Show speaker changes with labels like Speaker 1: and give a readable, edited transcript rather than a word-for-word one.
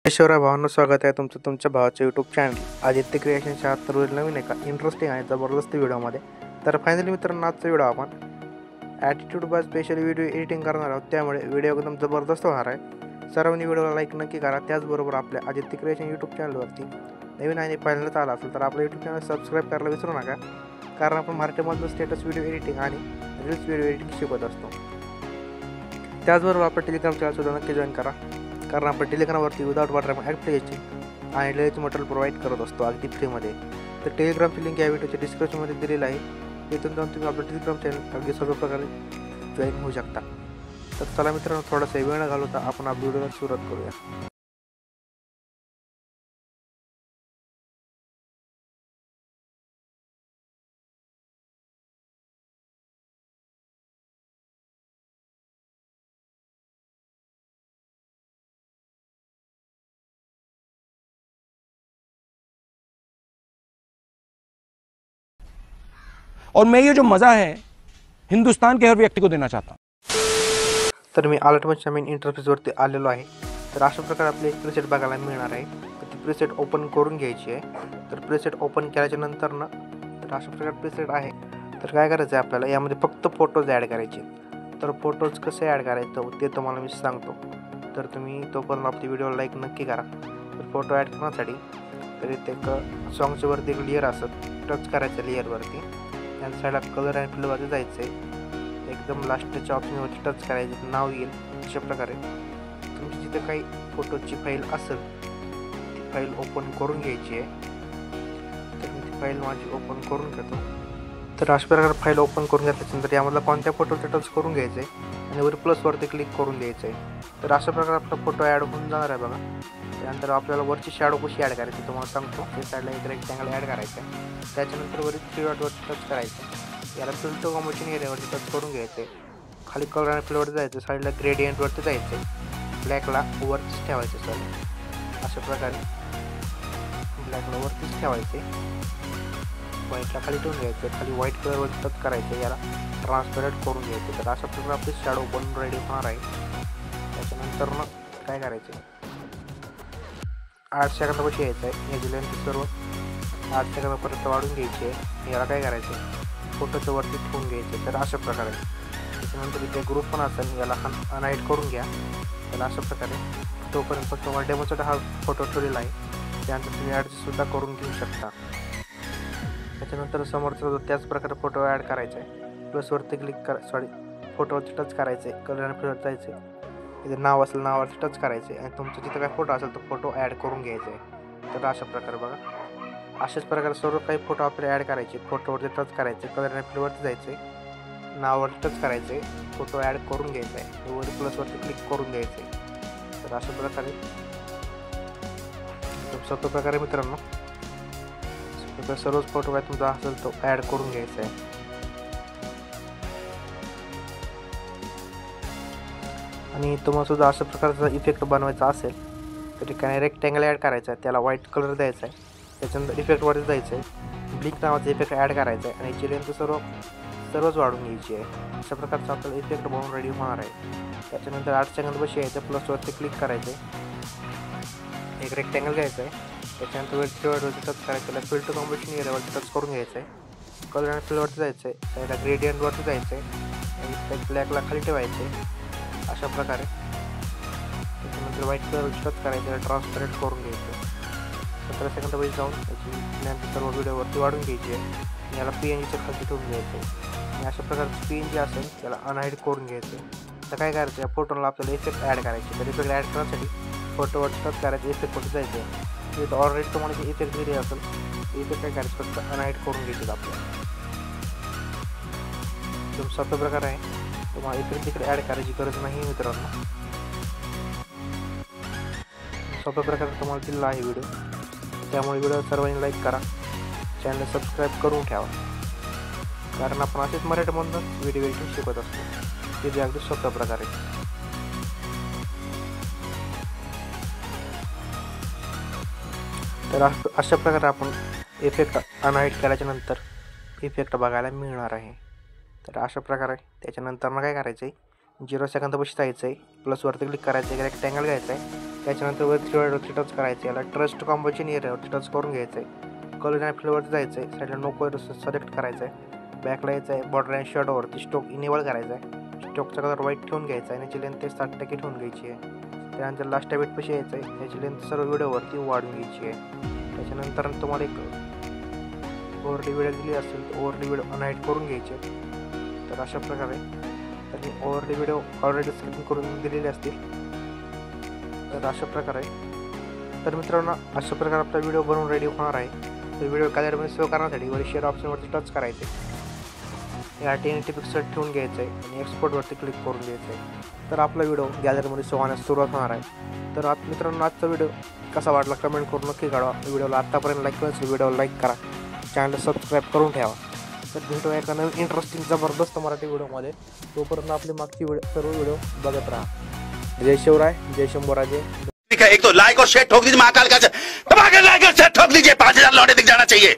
Speaker 1: ईश्वरा भावांनो, स्वागत आहे तुमचं तुमच्या भावाच्या यूट्यूब चॅनल आदित्य क्रिएशनच्या तर नवीन एका इंटरेस्टिंग आणि जबरदस्त व्हिडिओमध्ये. तर फायनली मित्रांनो, आजचा व्हिडिओ आपण attitude by special video editing करणार आहोत. त्यामुळे व्हिडिओ एकदम जबरदस्त होणार आहे. सर्वांनी व्हिडिओला लाईक नक्की करा. त्याचबरोबर आपल्या आदित्य क्रिएशन यूट्यूब चॅनलवरती नवीन आणि पहिल्यांदाच आला असेल तर आपलं यूट्यूब चॅनल सबस्क्राईब करायला विसरू नका, कारण आपण मराठीमधलं स्टेटस व्हिडिओ एडिटिंग आणि रील्स व्हिडिओ एडिटिंग शिकवत असतो. त्याचबरोबर आपलं टेलिग्राम चॅनलसुद्धा नक्की जॉईन करा, कारण आपण टेलिग्रामवरती विदाउट वॉटर ॲप्लिकेशन आणि डिलीट मटेरियल प्रोव्हाइड करत असतो अगदी फ्रीमध्ये. तर टेलिग्रामची लिंक या व्हिडिओच्या डिस्क्रिप्शनमध्ये दिलेलं आहे. तिथून जाऊन तुम्ही आपलं टेलिग्राम चॅनल अगदी सर्व प्रकारे जॉईन होऊ शकता. तर चला मित्रांनो, थोडासा वेळ न घालवता आपण आपल्या व्हिडिओला सुरुवात करूया.
Speaker 2: और मैं ये जो मज़ा है हिंदुस्तान के हर व्यक्ति को देना चाहता हूँ.
Speaker 1: तर मी अलर्टमेंटच्या मेन इंटरफेसवरती आलेलो आहे. तर अशा प्रकारे आपली एक प्रीसेट बघायला मिळणार आहे. तर ती प्रीसेट ओपन करून घ्यायची आहे. तर प्रीसेट ओपन केल्याच्या नंतर ना, तर अशा प्रकारे प्रीसेट आहे. तर काय करायचं आहे आपल्याला, यामध्ये फक्त फोटोज ॲड करायचे. तर फोटोज कसे ॲड करायचं ते तुम्हाला मी सांगतो. तर तुम्ही तोपर्यंत आपली व्हिडिओला लाईक नक्की करा. तर फोटो ॲड करण्यासाठी तर इथे एक सॉंगच्या वरती एक लेअर असत, टच करायचं लेअरवरती. त्या साईडला कलर आणि फिलवरती जायचं आहे. एकदम लास्टच्या ऑप्शनवरती टच करायचं, नाव येईल. अशा प्रकारे तुमची जिथे काही फोटोची फाईल असेल ती फाईल ओपन करून घ्यायची आहे. तर मी ती फाईल माझी ओपन करून घेतो. तर अशा प्रकारे फाईल ओपन करून घेतल्यानंतर यामधला कोणत्या फोटोचा टच करून घ्यायचं आहे आणि वर प्लसवरती क्लिक करून द्यायचं आहे. तर अशा प्रकारे आपला फोटो ॲड होऊन जाणार आहे बघा. त्यानंतर आपल्याला वरची शॅडो कशी ॲड करायची तुम्हाला सांगतो. त्या साईडला एक रेक्टँगल ॲड करायचं आहे. त्याच्यानंतर वरील 3 डॉटवरती टच करायचं. याला फिल्टर कॉम्बिनेशन एरियावरती टच करून घ्यायचं आहे. खाली कलर आणि फ्लेवरती जायचं. साईडला ग्रेडियंटवरती जायचं आहे. ब्लॅकला वरतीच ठेवायचं सर. अशा प्रकारे ब्लॅकला वरतीच ठेवायचे. व्हाईटला खाली ठेवून घ्यायचं. खाली व्हाईट कलरवरती टच करायचं. याला ट्रान्सपरंट करून घ्यायचं. तर अशा प्रकारे आपली शॅडो बनून रेडी होणार आहे. त्याच्यानंतर मग काय करायचं, 8 सेकंदापाशी यायचं आहे. याची लेंथ सर्व 8 सेकंदापर्यंत वाढून घ्यायची आहे. याला काय करायचं, फोटोच्या वरती ठेवून घ्यायचं. तर अशा प्रकारे त्याच्यानंतर इथे ग्रुप पण असेल, याला अनहाईड करून घ्या. त्याला अशा प्रकारे तोपर्यंत फक्त डेमोचा हा फोटो ठेवलेला आहे. त्यानंतर तुम्ही ॲडजस्टसुद्धा करून घेऊ शकता. त्याच्यानंतर समोरचा त्याच प्रकारे फोटो ॲड करायचा आहे. प्लसवरती क्लिक फोटोवरती टच करायचे. कलर आणि फ्लेवर जायचे. इथे नाव असेल, नावावरती टच करायचे आणि तुमचा जिथं काय फोटो असेल तो फोटो ॲड करून घ्यायचा आहे. तर अशा प्रकारे बघा, अशाच प्रकारे सर्व काही फोटो आपले ॲड करायचे. फोटोवरती टच करायचे, कलर आणि फ्लेवरती जायचे, नावावरती टच करायचे, फोटो ॲड करून घ्यायचा आहे. वर प्लसवरती क्लिक करून द्यायचे. तर अशा प्रकारे सोप्या प्रकारे मित्रांनो सर्वच फोटो काय तुमचा असेल तो ॲड करून घ्यायचा आहे. आणि तुम्हाला सुद्धा अशा प्रकारचा इफेक्ट बनवायचा असेल तर ठिकाणी रेक्टँगल ॲड करायचा आहे. त्याला व्हाईट कलर द्यायचा आहे. त्याच्यानंतर इफेक्टवरती जायचं आहे. ब्लिंक नावाचा इफेक्ट ॲड करायचा आहे आणि याची लेंथ सर्वच वाढून घ्यायची आहे. अशा प्रकारचा आपल्याला इफेक्ट बनवून रेडी होणार आहे. त्याच्यानंतर 8 सेकंदापाशी यायचं. प्लसवरती क्लिक करायचं आहे. एक रेक्टँगल घ्यायचं आहे. त्याच्यानंतर वरती टच करायचं. त्याला फिल्टर कॉम्बिनेशन एरियावरती टच करून घ्यायचं आहे. कलर आणि फिलवरती जायचं आहे. त्याला ग्रेडियंटवरती जायचं आहे आणि ब्लॅकला खाली ठेवायचं आहे. अशा प्रकारे त्याच्यानंतर व्हाईट कलर टच करायचं, ट्रान्सपरंट करून घ्यायचं. 17 सेकंदापाशी जाऊन त्याची लेंथ सर्व व्हिडिओवरती वाढून घ्यायची आहे. याला PNGच्या खाली ठेवून घ्यायचं आहे आणि अशा प्रकारचं PNG असेल त्याला अनहाईड करून घ्यायचं. तर काय करायचं, या फोटोला आपल्याला इफेक्ट ॲड करायचे. तर इफेक्ट ॲड करण्यासाठी फोटोवर टच करायचं, इफेक्टवरती जायचं आहे. तिथं ऑलरेडी तुम्हाला जे इफेक्ट दिले असेल ते इफेक्ट काय करायचं, फक्त अनहाईड करून घ्यायचे आपल्याला. एकदम सोप्या प्रकार आहे. तुम्हाला इकडे तिकडे ॲड करायची गरज नाही मित्रांनो. सोप्या प्रकारे तुम्हाला दिलेला आहे व्हिडिओ. त्यामुळे व्हिडिओ सर्वांनी लाईक करा, चॅनल सबस्क्राईब करून ठेवा, कारण आपण असेच मराठीमधून व्हिडिओ एडिटिंग शिकवत असतो. ते अगदी सोप्या प्रकारे. तर अशा प्रकारे आपण इफेक्ट अनहाईड केल्याच्या नंतर इफेक्ट बघायला मिळणार आहे. तर अशा प्रकारे त्याच्यानंतर काय करायचं आहे, 0 सेकंदापाशी जायचं आहे. प्लसवरती क्लिक करायचं आहे, रेक्टँगल घ्यायचं आहे. त्याच्यानंतर वरती टच करायचं आहे. याला ट्रस्ट कॉम्पोजिशन एरियावरती टच करून घ्यायचं आहे. कलर अँड फिलवरती जायचं आहे. साईडला नो कलर सिलेक्ट करायचं आहे. बॅकला यायचं आहे. बॉर्डर अँड शॅडोवरती स्टोक इनेबल करायचा आहे. स्टोकचा कलर व्हाईट ठेवून घ्यायचा आहे. याची लेंथ 60% ठेवून घ्यायची आहे. त्यानंतर लास्ट टाईपशी यायचं आहे. याची लेंथ सर्व व्हिडिओवरती वाढून घ्यायची आहे. त्याच्यानंतर तुम्हाला एक ओव्हरली व्हिडिओ दिली असेल तर ओव्हरली व्हिडिओ अनहाईड करून घ्यायचे. तर अशा प्रकारे तर ओव्हरली व्हिडिओ ऑलरेडी स्क्रीन करून दिलेले असतील. तर अशा प्रकारे तर मित्रांनो अशा प्रकारे आपला व्हिडिओ बनवून रेडी होणार आहे. तर व्हिडिओ गॅलरीमध्ये सेव्ह करण्यासाठी वर शेअर ऑप्शनवरती टच करायचे. या 1080 पिक्सल ठेवून घ्यायचं आहे आणि एक्सपोर्टवरती क्लिक करून घ्यायचं आहे. तर आपला व्हिडिओ गॅलरीमध्ये सेव्ह होण्यास सुरुवात होणार आहे. तर आता मित्रांनो आजचा व्हिडिओ कसा वाटला कमेंट करून नक्की काढवा. व्हिडिओला आत्तापर्यंत लाईक करा, व्हिडिओला लाईक करा, चॅनल सबस्क्राईब करून ठेवा. तर भेटूया एका नवीन इंटरेस्टिंग जबरदस्त मराठी व्हिडिओमध्ये. तोपर्यंत आपली मागची सर्व व्हिडिओ बघत राहा. जय शिवराय, जय शंभूराजे.
Speaker 3: एक तो लाइक और शेयर ठोक दीजिए, महाकाल का दबा के लाइक और शेयर ठोक दीजिए, 5000 लौटे दिख जाना चाहिए.